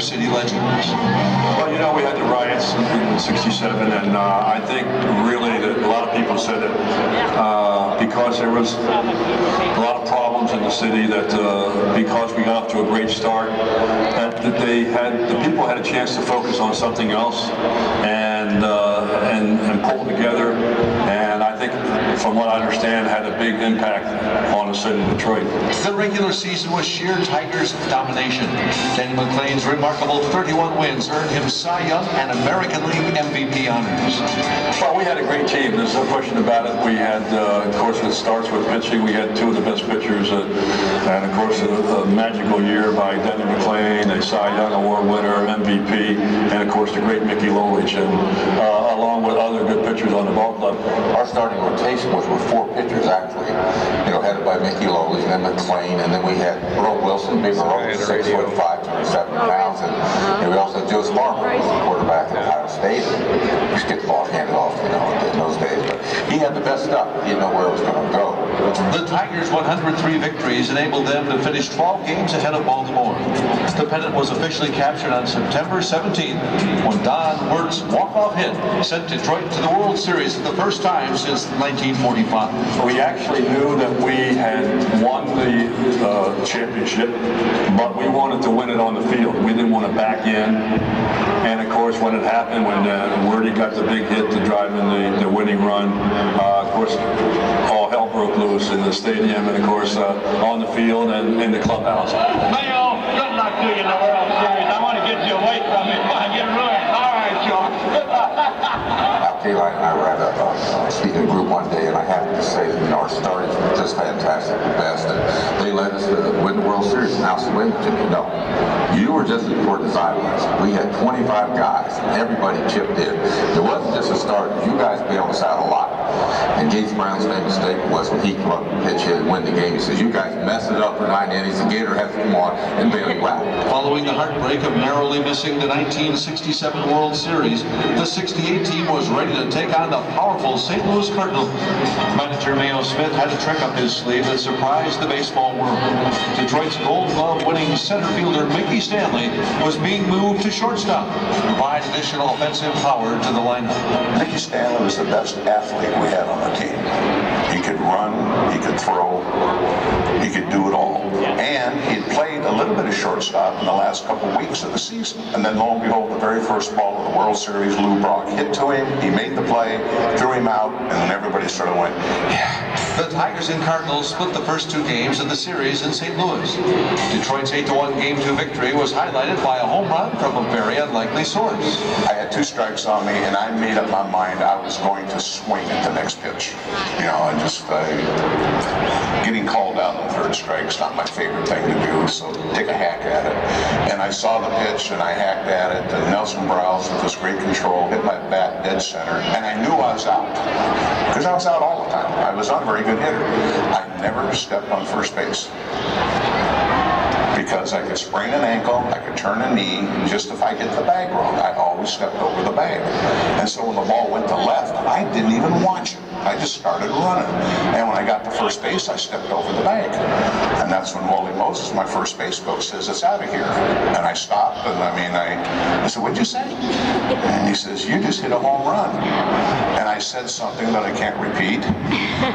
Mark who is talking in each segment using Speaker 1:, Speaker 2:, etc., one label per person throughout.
Speaker 1: City legends.
Speaker 2: Well, you know, we had the riots in '67, and I think really that a lot of people said that because there was a lot of problems in the city, that because we got off to a great start, that the people had a chance to focus on something else and pull together. And I think, from what I understand, had a big impact on the city of Detroit.
Speaker 1: The regular season was sheer Tigers domination. Danny McLain's remarkable 31 wins earned him Cy Young and American League MVP honors.
Speaker 2: Well, we had a great team. There's no question about it. We had, of course, it starts with pitching. We had two of the best pitchers, and of course, a magical year by Danny McLain, a Cy Young Award winner, MVP, and of course, the great Mickey Lolich, and along with other good pitchers on the ball club.
Speaker 3: Our starting rotation was with four pitchers, actually, headed by Mickey Lolich and then McLain, and then we had Earl Wilson, big Earl, 6'5", 270 pounds, and we also had Joe Sparmer, who was the quarterback at Ohio State. He used to get the ball handed off, in those days, but he had the best stuff. He didn't know where it was going to go.
Speaker 1: The Tigers' 103 victories enabled them to finish 12 games ahead of Baltimore. The pennant was officially captured on September 17th when Don Wirt's walk-off hit sent Detroit to the World Series for the first time since 1945.
Speaker 2: We actually knew that we had won the championship, but we wanted to win it on the field. We didn't want to back in. And of course, when it happened, when Wirty got the big hit to drive in the winning run, of course, all hell broke loose in the stadium, and of course, on the field and in the clubhouse.
Speaker 4: Mayo, good luck to you in the World Series. I want to get you away from it. I get ruined. All right, John.
Speaker 3: Al Kaline and I were at a speaking group one day, and I have to say that our stories were just fantastic, the best, and they led us to win the World Series. Now, win it, Jimmy. No, you were just as important as I was. We had 25 guys, and everybody chipped in. It wasn't just a start. You guys bailed us out a lot. And Gates Brown's main mistake was when he came up and pitch hit and win the game. He says, "You guys mess it up for 9 innings. The Gator has to come on and bail you out."
Speaker 1: Following the heartbreak of narrowly missing the 1967 World Series, the '68 team was ready to take on the powerful St. Louis Cardinals. Manager Mayo Smith had a trick up his sleeve that surprised the baseball world. Detroit's Gold Glove winning center fielder Mickey Stanley was being moved to shortstop to provide additional offensive power to the lineup.
Speaker 5: Mickey Stanley was the best athlete we had on the team. He could run, he could throw, he could do it all. And he'd played a little bit of shortstop in the last couple of weeks of the season. And then lo and behold, the very first ball of the World Series, Lou Brock hit to him, he made the play, threw him out, and then everybody sort of went, yeah.
Speaker 1: The Tigers and Cardinals split the first two games of the series in St. Louis. Detroit's 8-1 Game 2 victory was highlighted by a home run from a very unlikely source.
Speaker 5: I had 2 strikes on me, and I made up my mind I was going to swing at the next pitch. And just getting called out on 3rd strike's not my favorite thing to do, so take a hack at it. And I saw the pitch, and I hacked at it, and Nelson Browse, with this great control, hit my bat dead center, and I knew I was out. Because I was out all the time. I was not a very good hitter. I never stepped on first base. Because I could sprain an ankle, I could turn a knee, just if I hit the bag wrong, I always stepped over the bag. And so when the ball went to left, I didn't even watch it. I just started running. And when I got to first base, I stepped over the bag. And that's when Wally Moses, my first base coach, says, "It's out of here." And I stopped, and I said, "What'd you say?" And he says, "You just hit a home run." And I said something that I can't repeat,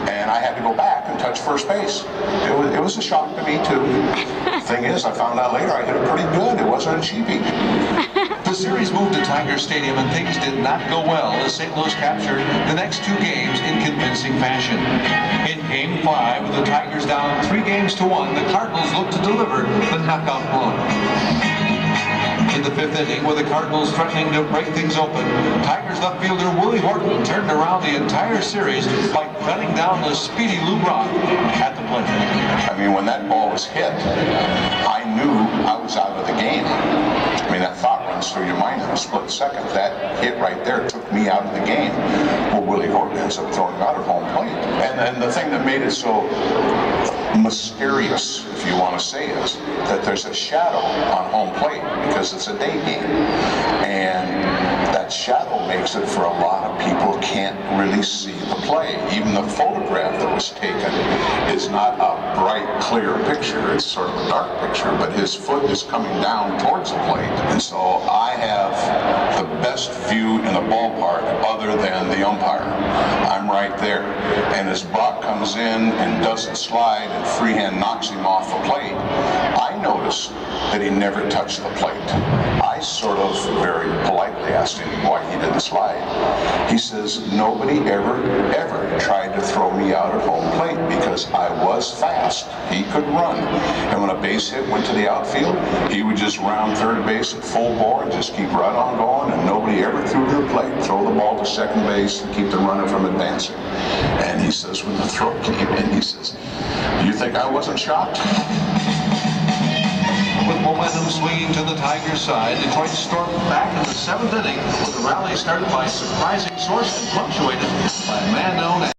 Speaker 5: and I had to go back and touch first base. It was a shock to me, too. The thing is, I found out later I hit it pretty good. It wasn't a cheapie.
Speaker 1: The series moved to Tiger Stadium, and things did not go well as St. Louis captured the next 2 games in convincing fashion. In Game 5, with the Tigers down 3-1, the Cardinals looked to deliver the knockout blow. In the 5th inning, with the Cardinals threatening to break things open, Tigers left fielder Willie Horton turned around the entire series by cutting down the speedy Lou Brock at the plate.
Speaker 5: I mean, when that ball was hit, I knew I was out of the game. I mean, that thought runs through your mind in a split second. That hit right there took me out of the game. Well, Willie Horton ends up throwing out at home plate. And the thing that made it so mysterious, if you want to say, is that there's a shadow on home plate because it's a day game. And that that shadow makes it for a lot of people can't really see the play. Even the photograph that was taken is not a bright, clear picture. It's sort of a dark picture, but his foot is coming down towards the plate. And so I have the best view in the ballpark other than the umpire. I'm right there. And as Brock comes in and doesn't slide and freehand knocks him off the plate, I notice that he never touched the plate. I sort of very politely asked him why he didn't slide. He says, nobody ever tried to throw me out at home plate because I was fast. He could run. And when a base hit went to the outfield, he would just round third base at full bore and just keep right on going, and nobody ever threw to the plate. Throw the ball to second base and keep the runner from advancing. And he says, when the throw came in, he says, you think I wasn't shocked?
Speaker 1: With momentum swinging to the Tigers' side, Detroit stormed back in the 7th inning with a rally started by a surprising source and punctuated by a man known as